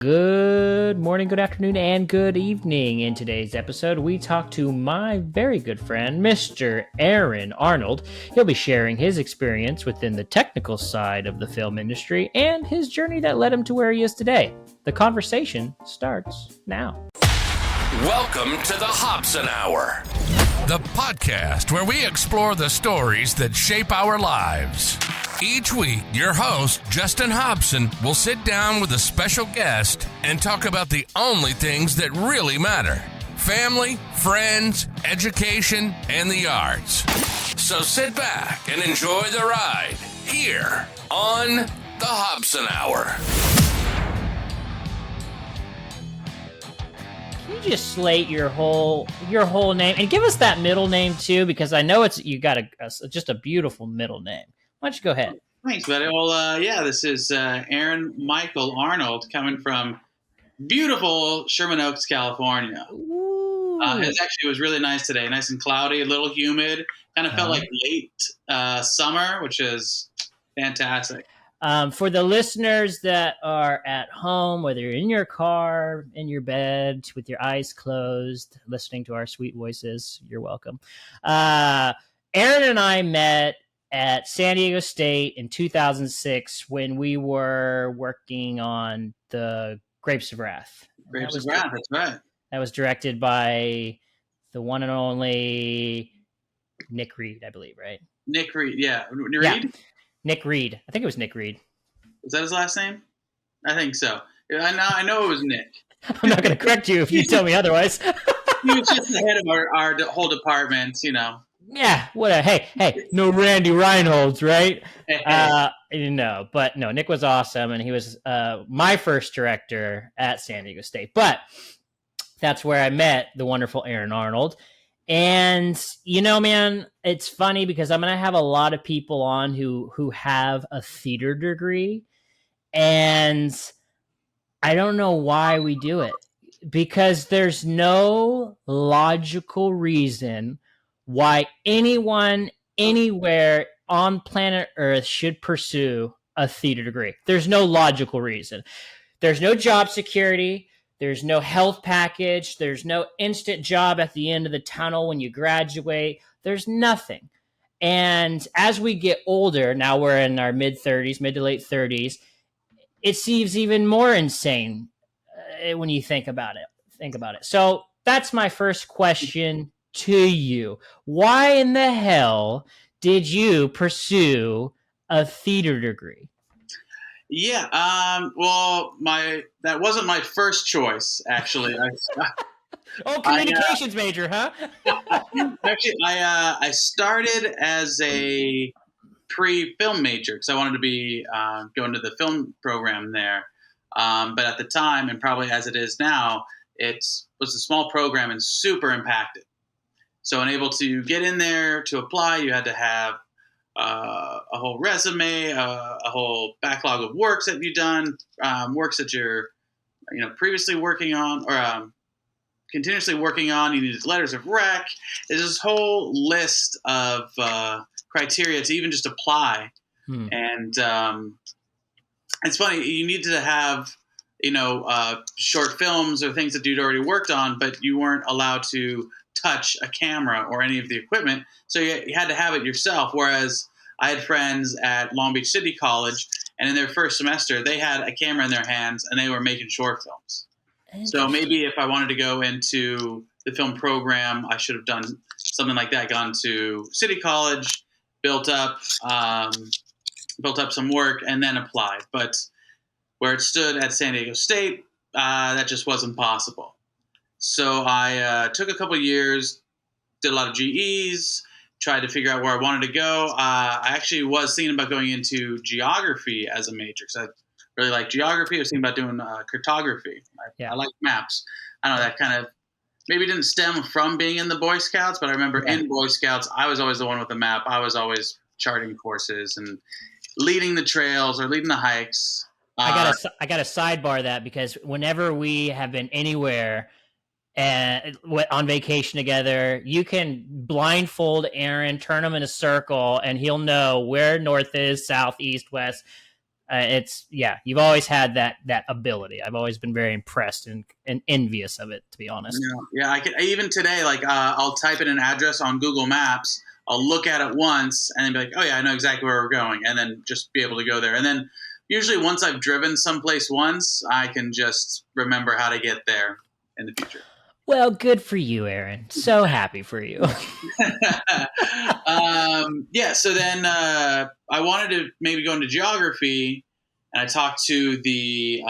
Good morning, good afternoon, and good evening. In today's episode, we talk to my very good friend, Mr. Aaron Arnold. He'll be sharing his experience within the technical side of the film industry and his journey that led him to where he is today. The conversation starts now. Welcome to the Hobson Hour, the podcast where we explore the stories that shape our lives. Each week, your host, Justin Hobson, will sit down with a special guest and talk about the only things that really matter: family, friends, education, and the arts. So sit back and enjoy the ride here on the Hobson Hour. Can you just slate your whole name and give us that middle name too? Because I know you got just a beautiful middle name. Why don't you go ahead? Thanks, buddy. Well, this is Aaron Michael Arnold coming from beautiful Sherman Oaks, California. It was really nice today. Nice and cloudy, a little humid. Kind of felt like late summer, which is fantastic. For the listeners that are at home, whether you're in your car, in your bed, with your eyes closed, listening to our sweet voices, you're welcome. Aaron and I met at San Diego State in 2006 when we were working on the Grapes of Wrath. Grapes of Wrath, that's right. That was directed by the one and only Nick Reed, I believe, right? Nick Reed, yeah. Reed? Yeah. Nick Reed. I think it was Nick Reed. Is that his last name? I think so. I know it was Nick. I'm not going to correct you if you tell me otherwise. He was just the head of our whole department, you know. Yeah, hey, no Randy Reinholds, right? No, Nick was awesome, and he was my first director at San Diego State. But that's where I met the wonderful Aaron Arnold. And, you know, man, it's funny because I'm going to have a lot of people on who have a theater degree, and I don't know why we do it, because there's no logical reason why anyone anywhere on planet Earth should pursue a theater degree. There's no logical reason. There's no job security. There's no health package. There's no instant job at the end of the tunnel when you graduate. There's nothing. And as we get older, now we're in our mid to late 30s, it seems even more insane when you think about it. So that's my first question to you. Why in the hell did you pursue a theater degree? Yeah, that wasn't my first choice, actually. Communications major, huh? Actually, I started as a pre-film major because I wanted to be going to the film program there. But at the time, and probably as it is now, it was a small program and super impacted. So, unable to get in there to apply, you had to have a whole resume, a whole backlog of works that you've done, works that you're, previously working on or continuously working on. You needed letters of rec. There's this whole list of criteria to even just apply. And it's funny, you need to have, short films or things that you'd already worked on, but you weren't allowed to touch a camera or any of the equipment. So you had to have it yourself. Whereas I had friends at Long Beach City College, and in their first semester, they had a camera in their hands and they were making short films. So maybe if I wanted to go into the film program, I should have done something like that, gone to City College, built up some work, and then applied. But where it stood at San Diego State, that just wasn't possible. So I took a couple of years, did a lot of GEs, tried to figure out where I wanted to go. I actually was thinking about going into geography as a major because I really like geography. I was thinking about doing cartography. I like maps. I don't know, that kind of maybe didn't stem from being in the Boy Scouts, but I remember in Boy Scouts, I was always the one with the map. I was always charting courses and leading the trails or leading the hikes. I got to sidebar that because whenever we have been anywhere and on vacation together, you can blindfold Aaron, turn him in a circle, and he'll know where north is, south, east, west. you've always had that ability. I've always been very impressed and envious of it, to be honest. Yeah. Even today, like I'll type in an address on Google Maps. I'll look at it once and then be like, oh yeah, I know exactly where we're going, and then just be able to go there. And then usually once I've driven someplace once, I can just remember how to get there in the future. Well, good for you, Aaron. So happy for you. So then I wanted to maybe go into geography, and I talked to the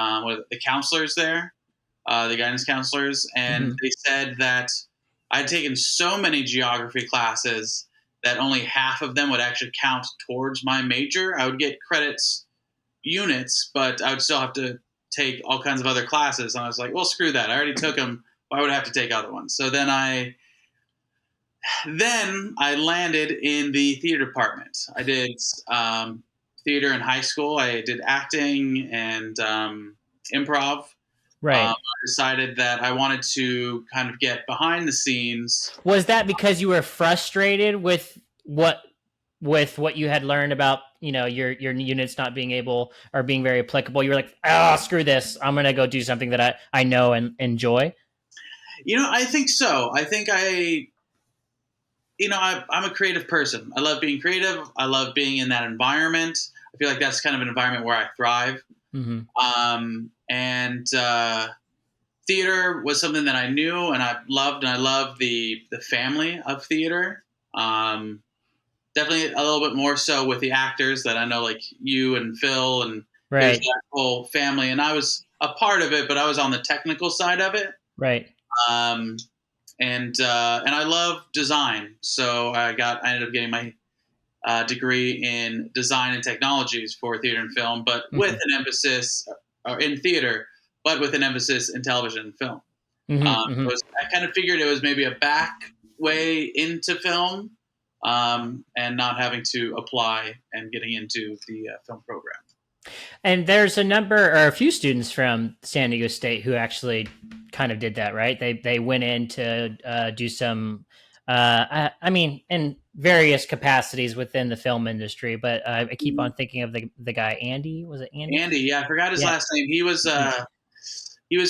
counselors there, the guidance counselors, and they said that I'd taken so many geography classes that only half of them would actually count towards my major. I would get credits units, but I would still have to take all kinds of other classes. And I was like, well, screw that. I already took them. Why would I have to take other ones? So then I landed in the theater department. I did theater in high school. I did acting and improv. Right. I decided that I wanted to kind of get behind the scenes. Was that because you were frustrated with what you had learned about, your units not being able or being very applicable? You were like, screw this. I'm going to go do something that I know and enjoy. I think so. I think I'm a creative person. I love being creative. I love being in that environment. I feel like that's kind of an environment where I thrive. Mm-hmm. And theater was something that I knew and I loved, and I love the family of theater. Definitely a little bit more so with the actors that I know, like you and Phil, and there's that whole family. And I was a part of it, but I was on the technical side of it. Right. And I love design. So I ended up getting my degree in design and technologies for theater and film, but with an emphasis in theater, but with an emphasis in television and film. I kind of figured it was maybe a back way into film, and not having to apply and getting into the film program. And there's a few students from San Diego State who actually kind of did that, right? They went in to do some, in various capacities within the film industry. But I keep on thinking of the guy, Andy. Was it Andy? Andy, yeah, I forgot his last name. He was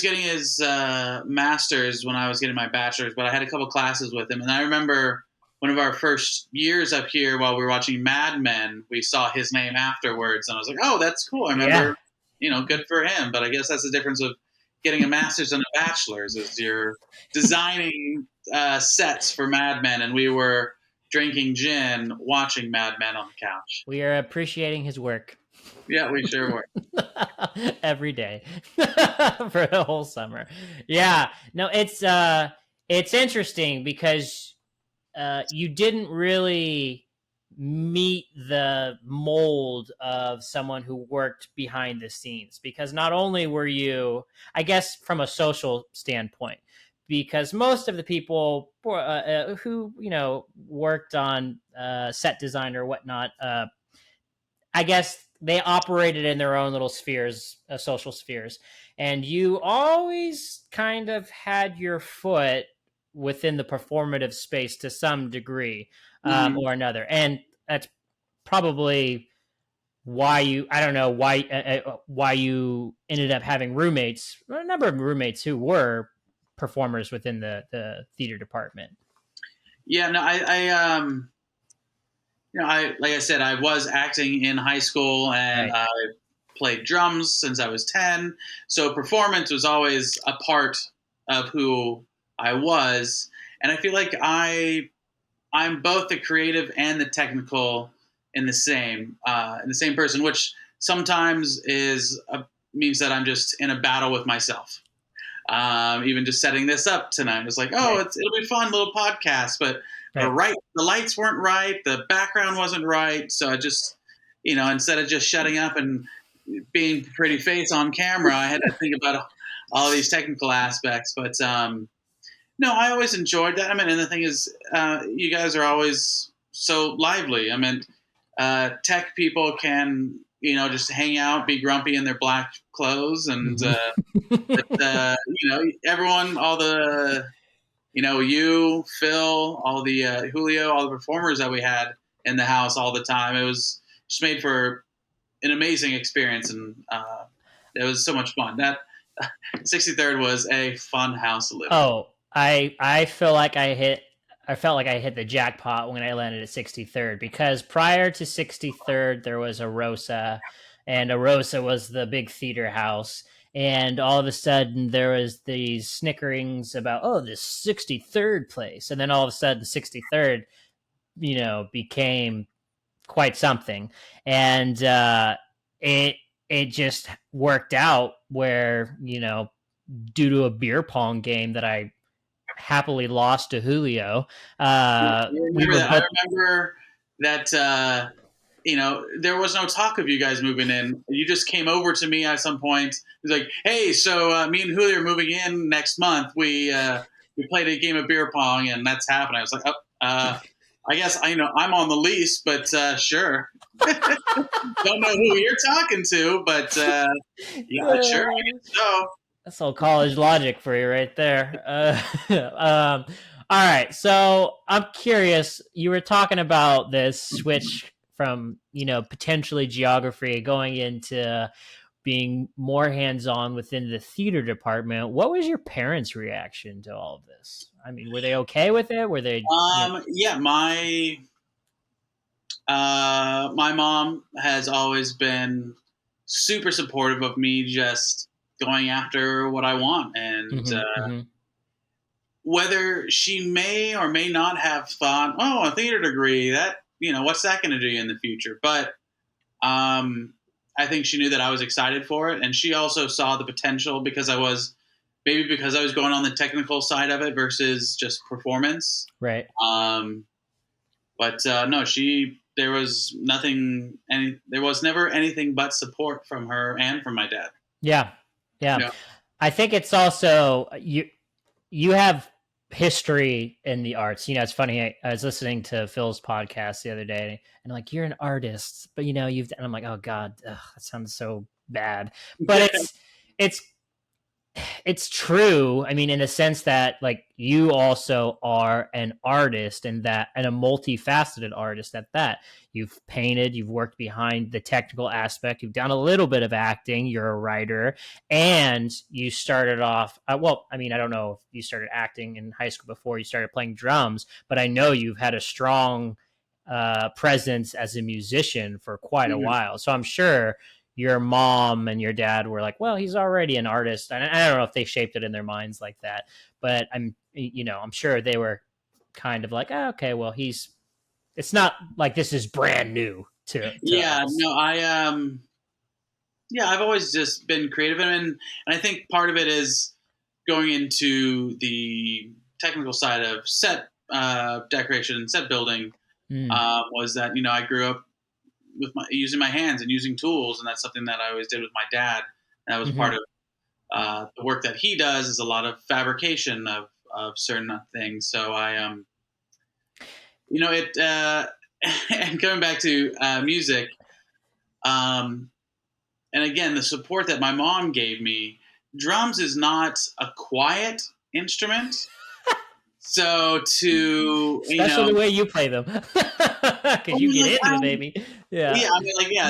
getting his master's when I was getting my bachelor's, but I had a couple classes with him, and I remember one of our first years up here while we were watching Mad Men, we saw his name afterwards, and I was like, oh, that's cool. I remember, good for him. But I guess that's the difference of getting a master's and a bachelor's, is you're designing sets for Mad Men, and we were drinking gin, watching Mad Men on the couch. We are appreciating his work. Yeah, we sure were. Every day for the whole summer. Yeah, no, it's interesting because you didn't really meet the mold of someone who worked behind the scenes, because not only were you, I guess, from a social standpoint, because most of the people who worked on set design or whatnot, I guess they operated in their own little spheres, social spheres, and you always kind of had your foot within the performative space to some degree or another. And that's probably why you ended up having a number of roommates who were performers within the theater department. Yeah, no, like I said, I was acting in high school, and I played drums since I was 10. So performance was always a part of who I was. And I feel like I'm both the creative and the technical in the same person, which sometimes means that I'm just in a battle with myself. Even just setting this up tonight, it's like, it'll be fun, little podcast, but the lights weren't right, the background wasn't right, so I just, instead of just shutting up and being pretty face on camera, I had to think about all these technical aspects. But no, I always enjoyed that. And the thing is, you guys are always so lively. Tech people can, just hang out, be grumpy in their black clothes, and everyone, all the, you, Phil, all the Julio, all the performers that we had in the house all the time. It was just made for an amazing experience, and it was so much fun. That 63rd was a fun house to live in. Oh, I feel like I felt like I hit the jackpot when I landed at 63rd, because prior to 63rd there was a Rosa, and a Rosa was the big theater house. And all of a sudden there was these snickerings about, oh, this 63rd place. And then all of a sudden 63rd, became quite something. And it just worked out where, due to a beer pong game that I happily lost to Julio. I remember that, there was no talk of you guys moving in. You just came over to me at some point. It was like, hey, so me and Julio are moving in next month. We played a game of beer pong, and that's happening. I was like, I guess I'm on the lease, but sure. Don't know who you're talking to, but yeah, sure, I guess so. That's all college logic for you right there. All right, so I'm curious. You were talking about this switch from potentially geography going into being more hands-on within the theater department. What was your parents' reaction to all of this? I mean, were they okay with it? Were they? Yeah, my mom has always been super supportive of me just going after what I want, and whether she may or may not have thought, oh, a theater degree, that what's that going to do you in the future? But I think she knew that I was excited for it, and she also saw the potential because I was going on the technical side of it versus just performance. Right. But no, there was never anything but support from her and from my dad. Yeah. I think it's also you have history in the arts. It's funny. I was listening to Phil's podcast the other day, and like, you're an artist, but and I'm like, oh God, that sounds so bad. But it's true. I mean, in the sense that like you also are an artist, and a multifaceted artist at that. You've painted, you've worked behind the technical aspect, you've done a little bit of acting, you're a writer, and you started off, I don't know if you started acting in high school before you started playing drums, but I know you've had a strong presence as a musician for quite a while. So I'm sure your mom and your dad were like, well, he's already an artist. And I don't know if they shaped it in their minds like that, but I'm sure they were kind of like, oh, okay, well, it's not like this is brand new to us. No, I've always just been creative. And I think part of it is going into the technical side of set decoration and set building was that, I grew up with using my hands and using tools, and that's something that I always did with my dad. And that was part of the work that he does is a lot of fabrication of certain things. So I and coming back to music, and again, the support that my mom gave me. Drums is not a quiet instrument. So especially the way you play them, because you get into it, baby. Yeah.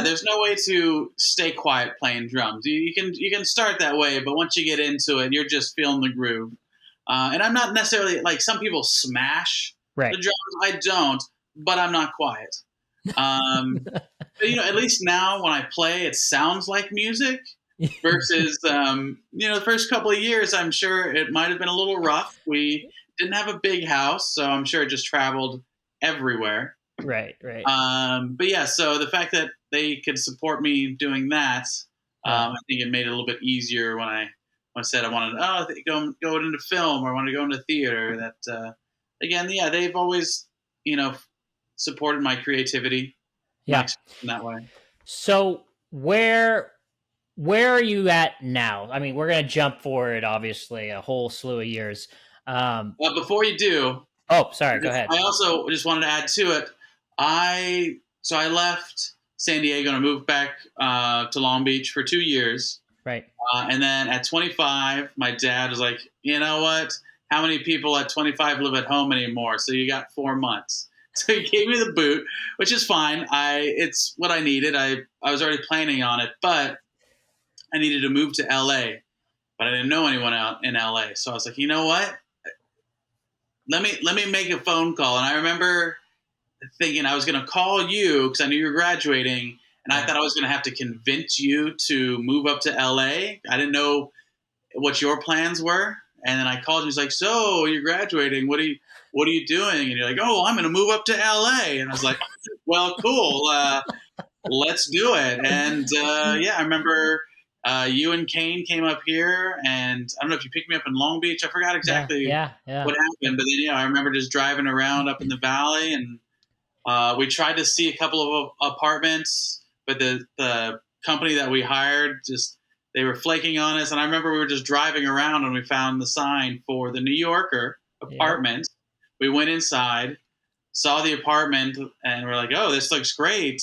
There's no way to stay quiet playing drums. You can start that way, but once you get into it, you're just feeling the groove. And I'm not necessarily like some people smash the drums. I don't, but I'm not quiet. But at least now when I play, it sounds like music. Versus the first couple of years, I'm sure it might have been a little rough. We didn't have a big house, so I'm sure it just traveled everywhere. Right. But yeah, so the fact that they could support me doing that, I think it made it a little bit easier when I said I wanted to go into film or I wanted to go into theater. That they've always supported my creativity. Yeah, in that way. So where are you at now? I mean, we're gonna jump forward, obviously, a whole slew of years. But before you do, sorry, go ahead. I also just wanted to add to it. I left San Diego and I moved back to Long Beach for 2 years. Right. And then at 25, my dad was like, you know what? How many people at 25 live at home anymore? So you got 4 months. So he gave me the boot, which is fine. It's what I needed. I was already planning on it, but I needed to move to LA, but I didn't know anyone out in LA. So I was like, you know what? Let me make a phone call. And I remember thinking I was going to call you because I knew you were graduating, and I thought I was going to have to convince you to move up to LA. I didn't know what your plans were. And then I called you. He's like, so you're graduating. What are you doing? And you're like, oh, I'm going to move up to LA. And I was like, well, cool. Let's do it. And yeah, I remember you and Kane came up here, and I don't know if you picked me up in Long Beach. I forgot exactly yeah. what happened. But then, yeah, I remember just driving around up in the valley, and we tried to see a couple of apartments, but the company that we hired they were flaking on us. And I remember we were just driving around and we found the sign for the New Yorker apartment. Yeah. We went inside, saw the apartment, and we're like, oh, this looks great.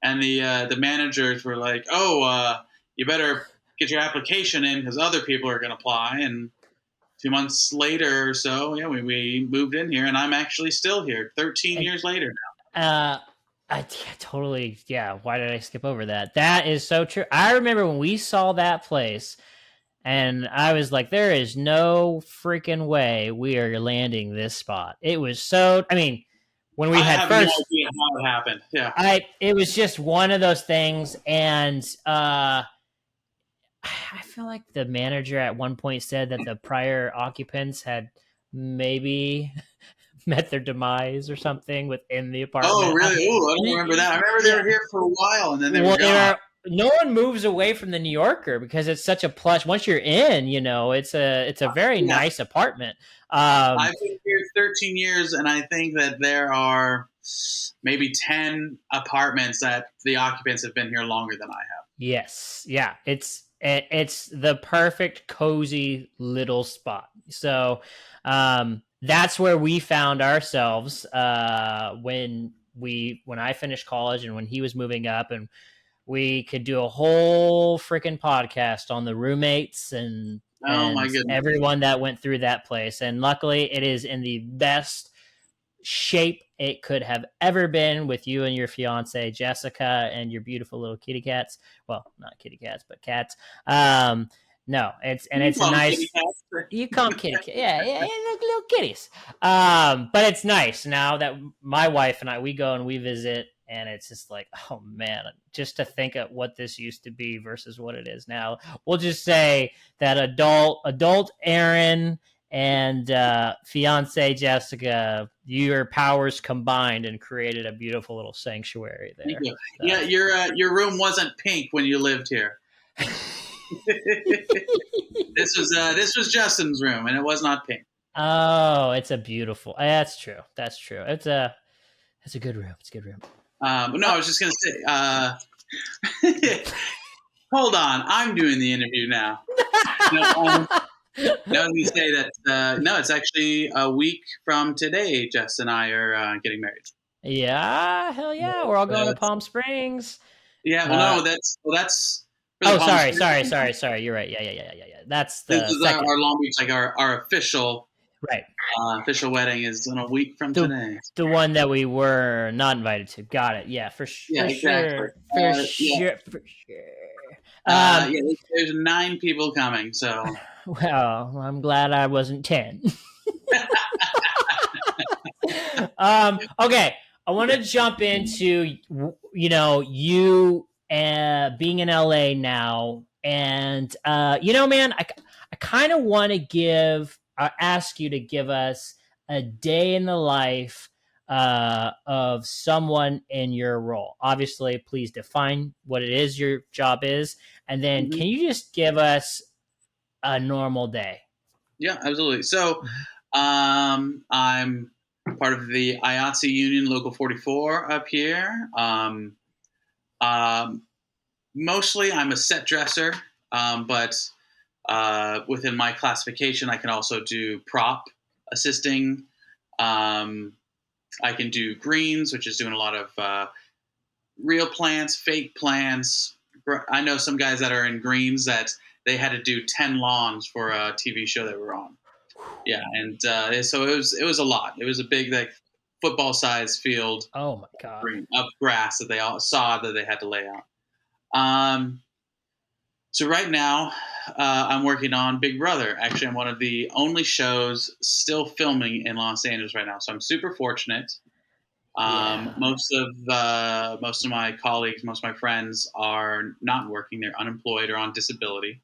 And the managers were like, oh, you better get your application in because other people are going to apply. And 2 months later or so, yeah, we moved in here, and I'm actually still here 13 years later now. Totally. Yeah. Why did I skip over that? That is so true. I remember when we saw that place and I was like, there is no freaking way we are landing this spot. It was when we had first, no idea how it happened. Yeah. It was just one of those things. And, I feel like the manager at one point said that the prior occupants had maybe met their demise or something within the apartment. Oh, really? Oh, I don't remember that. I remember they were here for a while and then they were gone. No one moves away from the New Yorker because it's such a plush. Once you're in, it's a very nice apartment. I've been here 13 years, and I think that there are maybe 10 apartments that the occupants have been here longer than I have. Yes. Yeah. It's the perfect, cozy little spot. So, that's where we found ourselves when I finished college and when he was moving up, and we could do a whole freaking podcast on the roommates and my goodness, everyone that went through that place. And luckily, it is in the best shape it could have ever been with you and your fiance Jessica and your beautiful little kitty cats. Well, not kitty cats, but cats. No, it's a nice. You call them kitty cats. Yeah, little kitties. But it's nice now that my wife and I, we go and we visit, and it's just like, oh man, just to think of what this used to be versus what it is now. We'll just say that adult Aaron and fiance Jessica, your powers combined and created a beautiful little sanctuary there. So. Yeah, your room wasn't pink when you lived here. This was Justin's room, and it was not pink. Oh, it's a beautiful. That's true. That's true. It's a good room. It's a good room. No, I was just gonna say. Hold on, I'm doing the interview now. Let me say that no, it's actually a week from today. Jess and I are getting married. Yeah, hell yeah, we're all going to Palm Springs. Yeah, well, that's. Oh, sorry. You're right. Yeah. That's the this is our Long Beach, like our official, right? Official wedding is in a week from today. The one that we were not invited to. Got it. Yeah, for sure. Yeah, exactly. For sure. There's 9 people coming. So. Well, I'm glad I wasn't 10. Okay, I want to jump into you. Being in LA now, and man, I kind of want to ask you to give us a day in the life of someone in your role. Obviously, please define what it is your job is, and then can you just give us a normal day? Yeah, absolutely. So, I'm part of the IATSE Union Local 44 up here. Mostly I'm a set dresser, but within my classification, I can also do prop assisting. I can do greens, which is doing a lot of real plants, fake plants. I know some guys that are in greens that they had to do 10 lawns for a TV show that we're on. Yeah, and so it was a lot. It was a big football-sized field Oh my God. of grass that they all saw that they had to lay out. So right now, I'm working on Big Brother. Actually, I'm one of the only shows still filming in Los Angeles right now. So I'm super fortunate. Yeah. Most of my colleagues, most of my friends are not working. They're unemployed or on disability.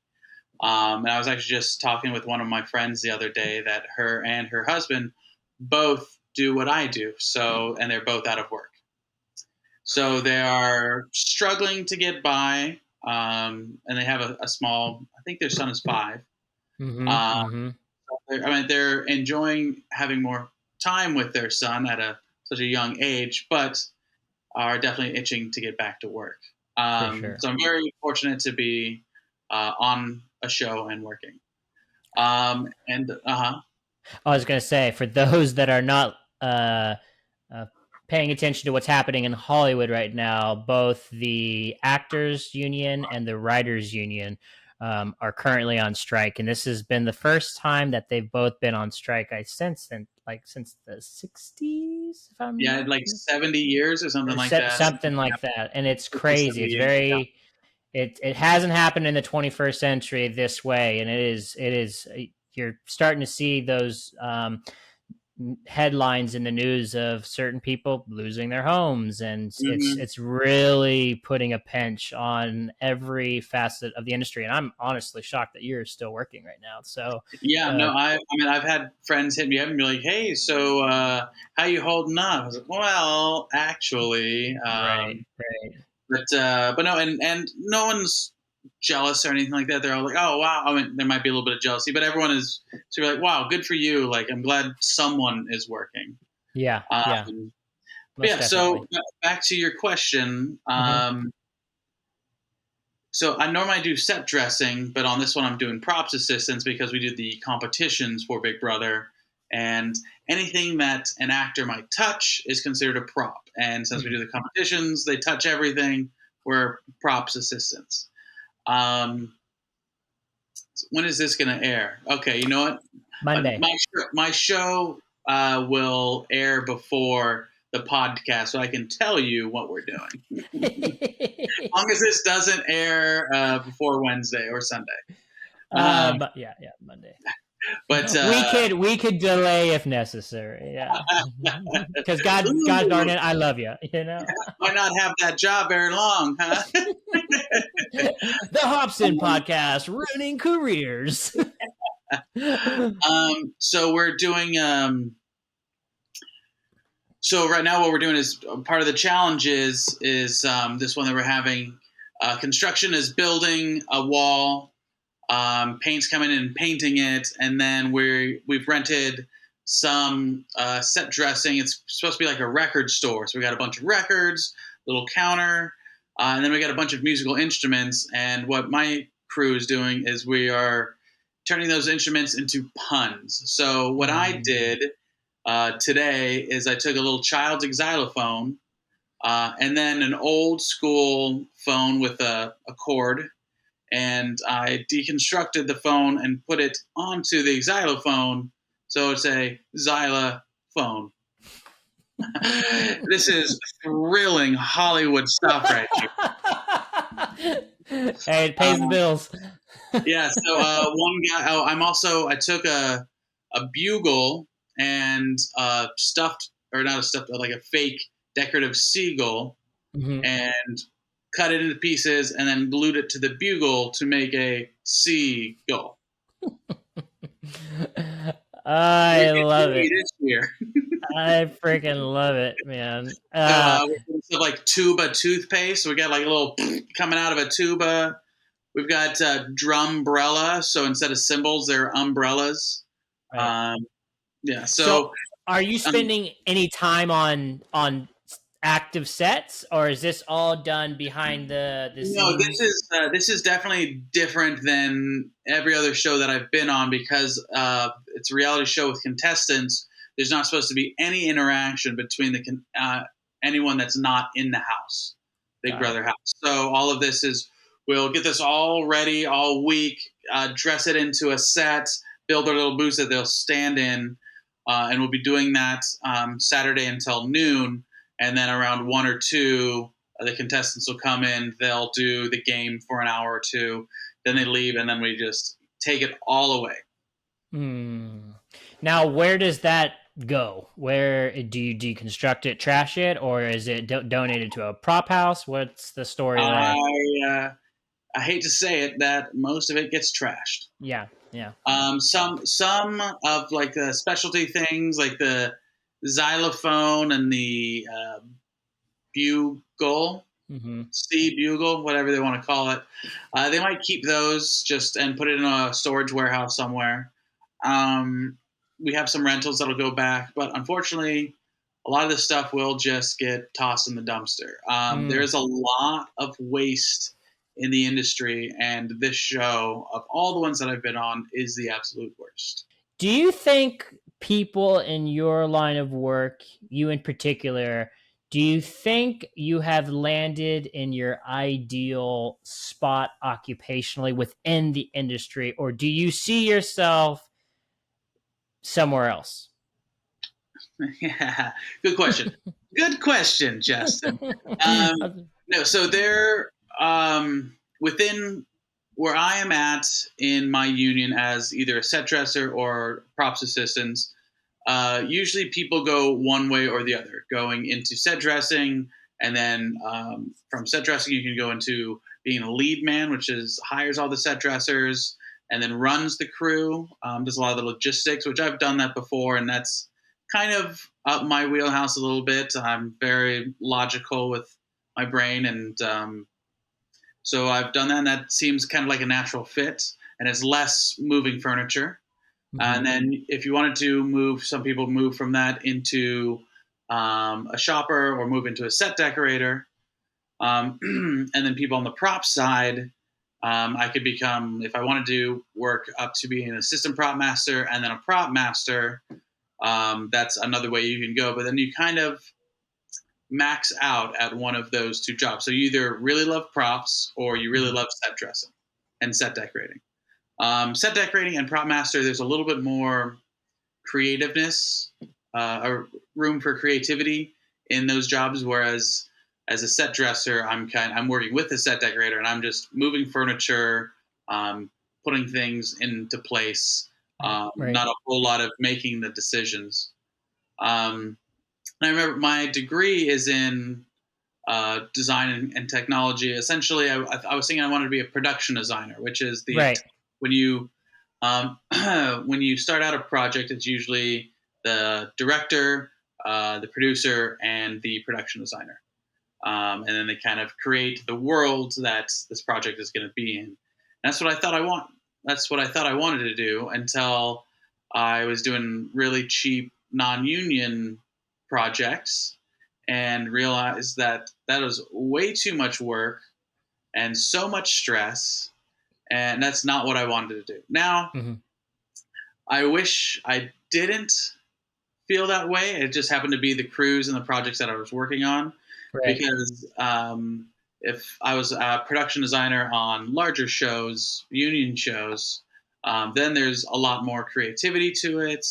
And I was actually just talking with one of my friends the other day that her and her husband both do what I do. So, and they're both out of work. So they are struggling to get by. And they have a small, I think their son is 5. Mm-hmm. Uh, Mm-hmm. they're enjoying having more time with their son at such a young age, but are definitely itching to get back to work. For sure. So I'm very fortunate to be on a show and working. I was going to say, for those that are not paying attention to what's happening in Hollywood right now, both the actors union and the writers union are currently on strike, and this has been the first time that they've both been on strike. Since the 60s, if I'm like 70 years or something like that. something like that, and it's crazy. It's very it hasn't happened in the 21st century this way, and it is you're starting to see those headlines in the news of certain people losing their homes, and it's really putting a pinch on every facet of the industry. And I'm honestly shocked that you're still working right now. So I mean, I've had friends hit me up and be like, "Hey, so how you holding up?" I was like, "Well, actually, right. but no, and no one's jealous or anything like that. They're all like, "Oh, wow." I mean, there might be a little bit of jealousy, but everyone is sort of like, "Wow, good for you." Like, I'm glad someone is working. Yeah. So back to your question. So I normally do set dressing, but on this one I'm doing props assistance because we do the competitions for Big Brother, and anything that an actor might touch is considered a prop. And since we do the competitions, they touch everything. We're props assistants. When is this going to air? Okay, you know what? Monday. My show will air before the podcast, so I can tell you what we're doing. As long as this doesn't air before Wednesday or Sunday. Monday. But we could delay if necessary. Yeah, because God darn it, I love you. You know, why not have that job very long, huh? The Hobson podcast, ruining careers. So we're doing. So right now, what we're doing is part of the challenge is this one that we're having. Construction is building a wall. Paint's coming in and painting it, and then we've rented some set dressing. It's supposed to be like a record store, so we got a bunch of records, little counter, and then we got a bunch of musical instruments. And what my crew is doing is we are turning those instruments into puns. So what I did today is I took a little child's xylophone and then an old school phone with a cord, and I deconstructed the phone and put it onto the xylophone, so it's a xylophone. This is thrilling Hollywood stuff right here. Hey, it pays the bills. Yeah, so one guy. I took a bugle and like a fake decorative seagull, and cut it into pieces, and then glued it to the bugle to make a seagull. I love it. This year. I freaking love it, man. So like tuba toothpaste. So we got like a little coming out of a tuba. We've got drumbrella. So instead of cymbals, they're umbrellas. Right. So are you spending any time on active sets, or is this all done behind the scenes? No, this is definitely different than every other show that I've been on because it's a reality show with contestants. There's not supposed to be any interaction between anyone that's not in the house, Big Brother house. So all of this is, we'll get this all ready all week, dress it into a set, build their little booths that they'll stand in. and we'll be doing that Saturday until noon, and then around 1 or 2, the contestants will come in. They'll do the game for an hour or two, then they leave, and then we just take it all away. Now, where does that go? Where do you deconstruct it, trash it, or is it donated to a prop house? What's the story there? I hate to say it, that most of it gets trashed. Yeah. Some of like the specialty things, like the xylophone and the bugle, sea bugle, whatever they want to call it. They might keep those just and put it in a storage warehouse somewhere. We have some rentals that'll go back, but unfortunately, a lot of this stuff will just get tossed in the dumpster. There is a lot of waste in the industry, and this show, of all the ones that I've been on, is the absolute worst. Do you think people in your line of work, you in particular, do you think you have landed in your ideal spot occupationally within the industry, or do you see yourself somewhere else? Yeah, good question. Good question, Justin. No, so there, within where I am at in my union as either a set dresser or props assistants, usually people go one way or the other, going into set dressing, and then from set dressing you can go into being a lead man, which is hires all the set dressers and then runs the crew, does a lot of the logistics, which I've done that before, and that's kind of up my wheelhouse a little bit. I'm very logical with my brain, and so I've done that, and that seems kind of like a natural fit, and it's less moving furniture. And then if you wanted to move, some people move from that into a shopper or move into a set decorator. And then people on the prop side, I could become, if I wanted to work up to being an assistant prop master and then a prop master, that's another way you can go. But then you kind of max out at one of those two jobs. So you either really love props or you really love set dressing and set decorating. Set decorating and prop master, there's a little bit more creativeness, or room for creativity in those jobs. Whereas as a set dresser, I'm working with the set decorator, and I'm just moving furniture, putting things into place. Right. Not a whole lot of making the decisions. And I remember my degree is in design and technology. Essentially, I was thinking I wanted to be a production designer, which is the right. When you start out a project, it's usually the director, the producer, and the production designer. And then they kind of create the world that this project is going to be in. And that's what I thought I wanted to do until I was doing really cheap non-union projects and realized that was way too much work and so much stress. And that's not what I wanted to do. Now, I wish I didn't feel that way. It just happened to be the crews and the projects that I was working on. Right. Because if I was a production designer on larger shows, union shows, then there's a lot more creativity to it.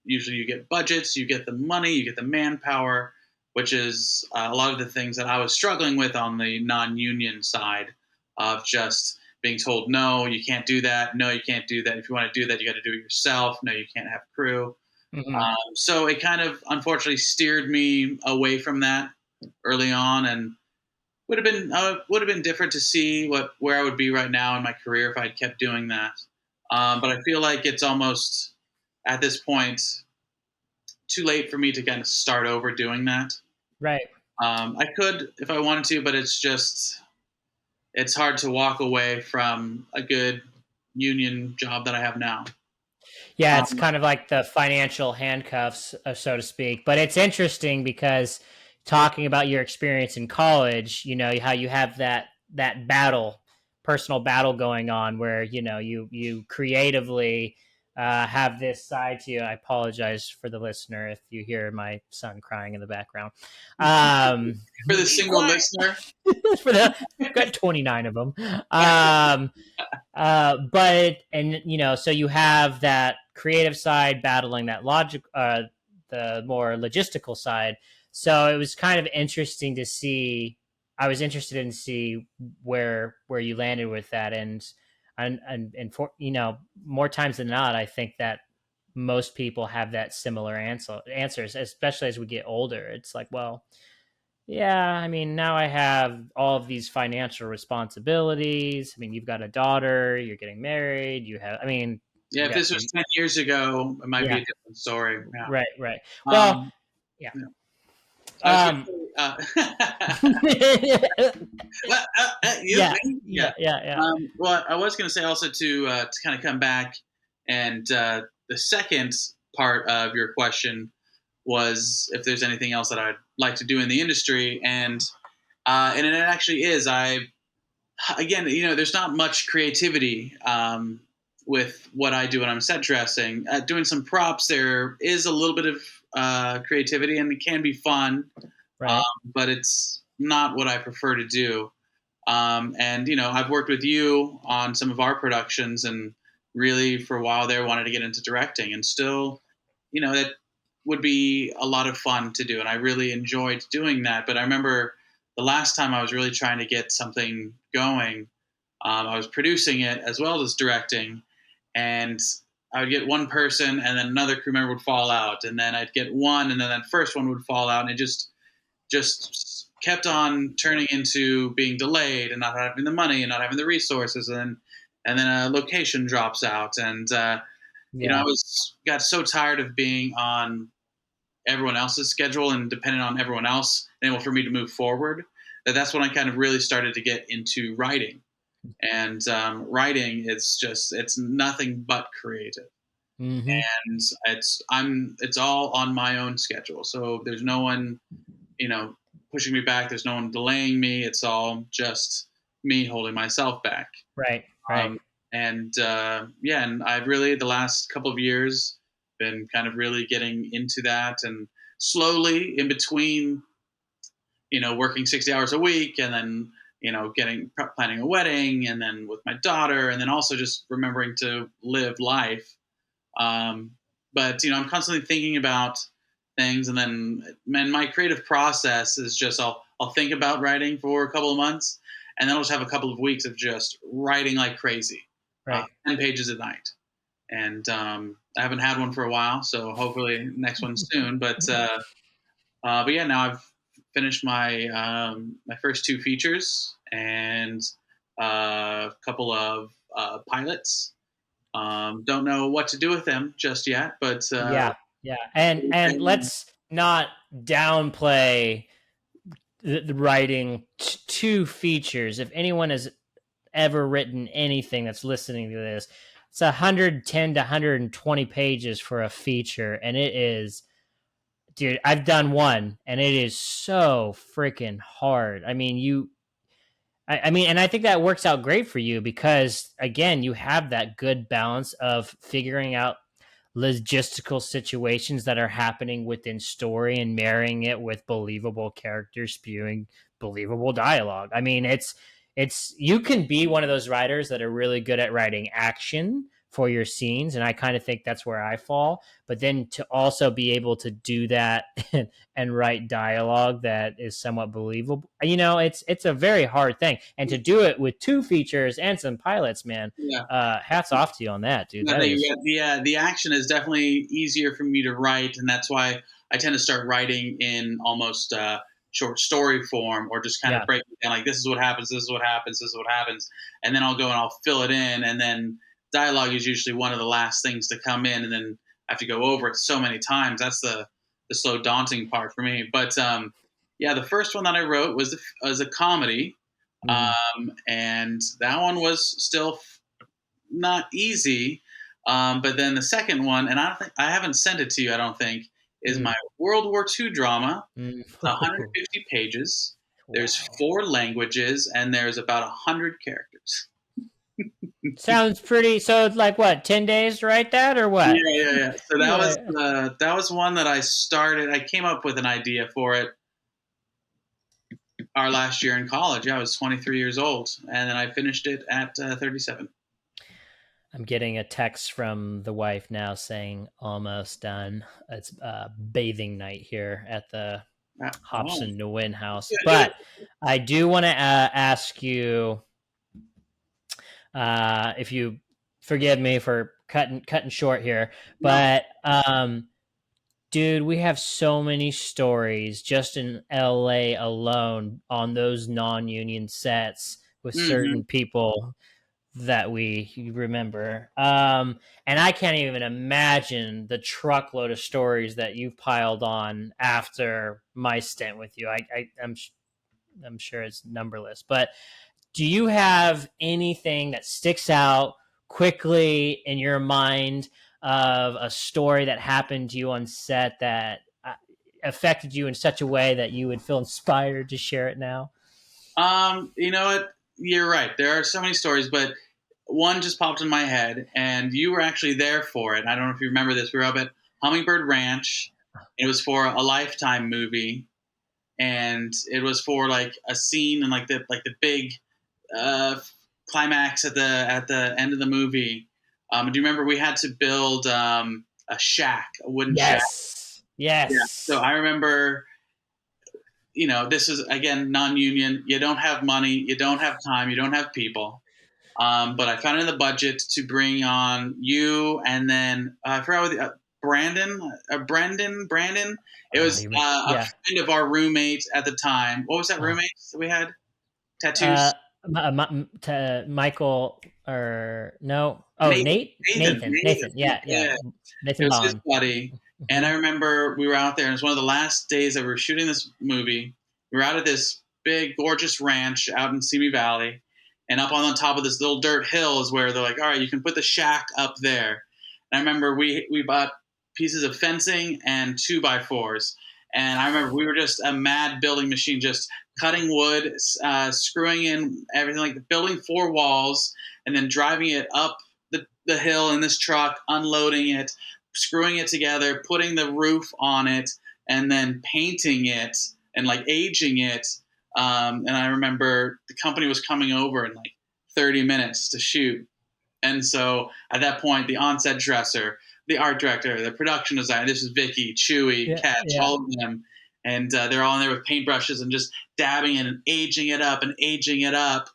Usually you get budgets, you get the money, you get the manpower, which is a lot of the things that I was struggling with on the non-union side of just being told, no, you can't do that. No, you can't do that. If you want to do that, you got to do it yourself. No, you can't have a crew. So it kind of unfortunately steered me away from that early on, and would have been different to see where I would be right now in my career if I'd kept doing that. But I feel like it's almost at this point too late for me to kind of start over doing that. Right. I could if I wanted to, but it's hard to walk away from a good union job that I have now. Yeah, it's kind of like the financial handcuffs, so to speak. But it's interesting because talking about your experience in college, how you have that personal battle going on where, you creatively have this side to you. I apologize for the listener if you hear my son crying in the background. For the single listener, for the got 29 of them. But and so you have that creative side battling that logic, the more logistical side. So it was kind of interesting to see. I was interested in see where you landed with that, and for more times than not, I think that most people have that similar answers, especially as we get older. It's like, well, yeah, I mean, now I have all of these financial responsibilities. I mean, you've got a daughter, you're getting married, I mean, yeah. If this was 10 years ago, it might be a different story. Yeah. Right. Well, yeah. Yeah. I well, I was going to say also to kind of come back, and the second part of your question was if there's anything else that I'd like to do in the industry, and it actually is. There's not much creativity with what I do when I'm set dressing. Doing some props, there is a little bit of creativity, and it can be fun, right. but it's not what I prefer to do. I've worked with you on some of our productions, and really for a while there wanted to get into directing, and still, that would be a lot of fun to do. And I really enjoyed doing that. But I remember the last time I was really trying to get something going, I was producing it as well as directing, and I would get one person and then another crew member would fall out, and then I'd get one and then that first one would fall out, and it just kept on turning into being delayed and not having the money and not having the resources, and then a location drops out, and I got so tired of being on everyone else's schedule and dependent on everyone else and able for me to move forward, that's when I kind of really started to get into writing. And writing is it's nothing but creative. Mm-hmm. And it's all on my own schedule. So there's no one, pushing me back. There's no one delaying me. It's all just me holding myself back. Right. And I've really, the last couple of years, been kind of really getting into that, and slowly in between, working 60 hours a week, and then, planning a wedding, and then with my daughter, and then also just remembering to live life. But I'm constantly thinking about things, and then my creative process is just I'll think about writing for a couple of months, and then I'll just have a couple of weeks of just writing like crazy, 10 pages a night. And I haven't had one for a while, so hopefully next one soon. But yeah, now I've finished my my first 2 features and a couple of pilots. Don't know what to do with them just yet, but and let's not downplay the writing 2 features. If anyone has ever written anything that's listening to this, it's 110 to 120 pages for a feature, and it is, dude, I've done one, and it is so freaking hard. I mean, and I think that works out great for you because, again, you have that good balance of figuring out logistical situations that are happening within story and marrying it with believable characters spewing believable dialogue. I mean, it's you can be one of those writers that are really good at writing action for your scenes, and I kind of think that's where I fall. But then to also be able to do that and write dialogue that is somewhat believable, it's a very hard thing. And to do it with 2 features and some pilots, man, hats off to you on that, dude. The action is definitely easier for me to write, and that's why I tend to start writing in almost short story form, or just kind of break it down, like this is what happens, this is what happens, this is what happens, and then I'll go and I'll fill it in, and then dialogue is usually one of the last things to come in, and then I have to go over it so many times. That's the slow, daunting part for me. But the first one that I wrote was a comedy, and that one was still not easy. But then the second one, and I haven't sent it to you, I don't think, is my World War II drama. It's 150 pages. There's 4 languages, and there's about 100 characters. Sounds pretty. So it's like what, 10 days to write that or what? Yeah. So Yeah. that was one that I started. I came up with an idea for it our last year in college. Yeah, I was 23 years old, and then I finished it at 37. I'm getting a text from the wife now saying almost done. It's bathing night here at the Oh, Hobson Nguyen house. yeah. But I do want to ask you if you forgive me for cutting short here, No. but dude, we have so many stories just in LA alone on those non-union sets with Hmm. certain people that we remember. And I can't even imagine the truckload of stories that you've piled on after my stint with you. I'm sure it's numberless. But do you have anything that sticks out quickly in your mind of a story that happened to you on set that affected you in such a way that you would feel inspired to share it now? You know what? You're right. There are so many stories, but one just popped in my head, and you were actually there for it. I don't know if you remember this. We were up at Hummingbird Ranch. It was for a Lifetime movie, and it was for like a scene and like the big uh, climax at the end of the movie. Do you remember we had to build a shack, a wooden shack? Yes. Yeah. So Yes. I remember, this is again non-union. You don't have money, you don't have time, you don't have people. But I found in the budget to bring on you, and then I forgot what Brandon. It Oh, was a yeah. friend of our roommate at the time. What was that Oh, roommate that we had? uh, Tattoos. to Michael or no? Oh, Nathan. Nate, Nathan. Yeah, yeah. Yeah, it Nathan was his Bond. buddy. And I remember we were out there, and it was one of the last days that we were shooting this movie. We were out at this big, gorgeous ranch out in Simi Valley, and up on the top of this little dirt hill is where they're like, "All right, you can put the shack up there." And I remember we bought pieces of fencing and 2x4s, and I remember we were just a mad building machine, just cutting wood, screwing in everything, like building 4 walls, and then driving it up the hill in this truck, unloading it, screwing it together, putting the roof on it, and then painting it and like aging it. And I remember the company was coming over in like 30 minutes to shoot. And so at that point, the onset dresser, the art director, the production designer, this is Vicky, Chewy, Yeah, Catch, yeah. all of them. And they're all in there with paintbrushes and just dabbing it and aging it up and aging it up.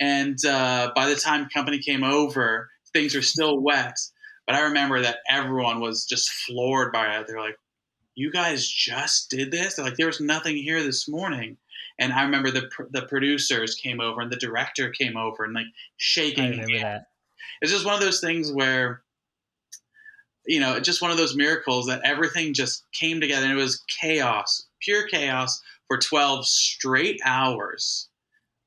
And by the time company came over, things were still wet. But I remember that everyone was just floored by it. They're like, "You guys just did this?" They're like, "There was nothing here this morning." And I remember the producers came over and the director came over and like I shaking hands. remember that. It's just one of those things where, just one of those miracles that everything just came together, and it was chaos, pure chaos for 12 straight hours.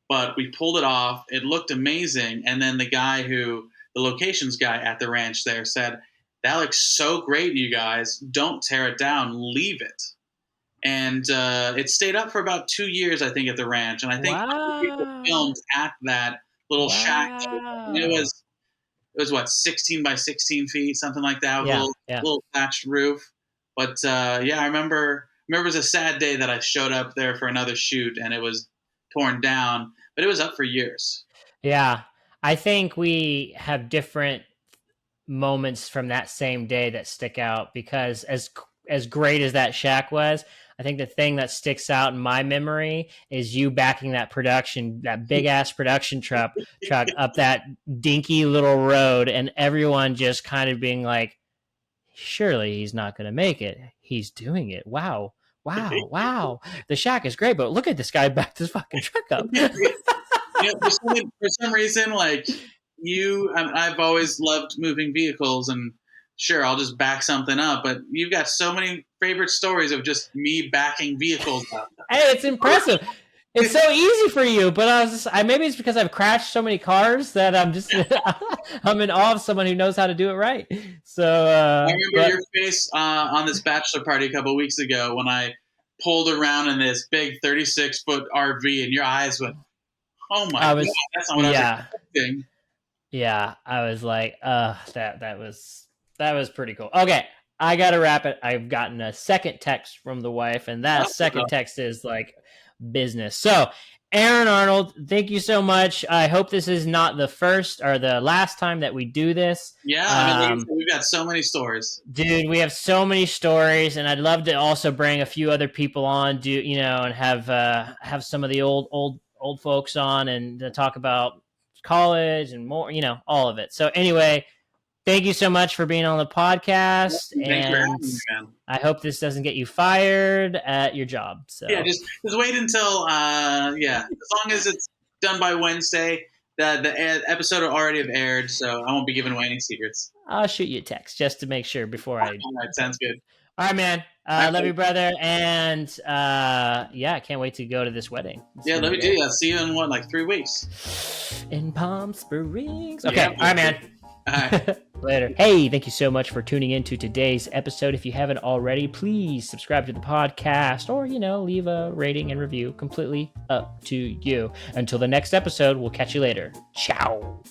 But we pulled it off. It looked amazing. And then the locations guy at the ranch there said, "That looks so great, you guys. Don't tear it down. Leave it." And it stayed up for about 2 years, I think, at the ranch. And I think people Wow. filmed at that little shack. Wow. It was what, 16 by 16 feet, something like that, with a Yeah, yeah. little thatched roof. But yeah, I remember it was a sad day that I showed up there for another shoot, and it was torn down, but it was up for years. Yeah. I think we have different moments from that same day that stick out because as great as that shack was, I think the thing that sticks out in my memory is you backing that big ass production truck up that dinky little road, and everyone just kind of being like, "Surely he's not going to make it. He's doing it. Wow, wow, wow. The shack is great, but look at this guy back this fucking truck up." For some reason, like I've always loved moving vehicles, and sure, I'll just back something up. But you've got so many favorite stories of just me backing vehicles up. Hey, it's impressive. It's so easy for you, but maybe it's because I've crashed so many cars that I'm just I'm in awe of someone who knows how to do it right. So, I remember but your face on this bachelor party a couple of weeks ago when I pulled around in this big 36-foot RV, and your eyes went, "Oh my I god, was, that's not what I was yeah, expecting." Yeah, I was like, that was pretty cool. Okay, I gotta wrap it. I've gotten a second text from the wife, and that second text is like business. So, Aaron Arnold, thank you so much. I hope this is not the first or the last time that we do this. Yeah, I mean, we've got so many stories, dude. We have so many stories, and I'd love to also bring a few other people on, and have some of the old folks on and talk about college and more, all of it. So anyway, thank you so much for being on the podcast, and I hope this doesn't get you fired at your job. So yeah, just wait until as long as it's done by Wednesday. The episode will already have aired, so I won't be giving away any secrets. I'll shoot you a text just to make sure before I. All right, sounds good. All right, man. Love you, brother, and I can't wait to go to this wedding. Love you too. I'll see you in 3 weeks in Palm Springs. Okay, yeah, all right, man. All right. Later. Hey, thank you so much for tuning in to today's episode. If you haven't already, please subscribe to the podcast or, leave a rating and review. Completely up to you. Until the next episode, we'll catch you later. Ciao.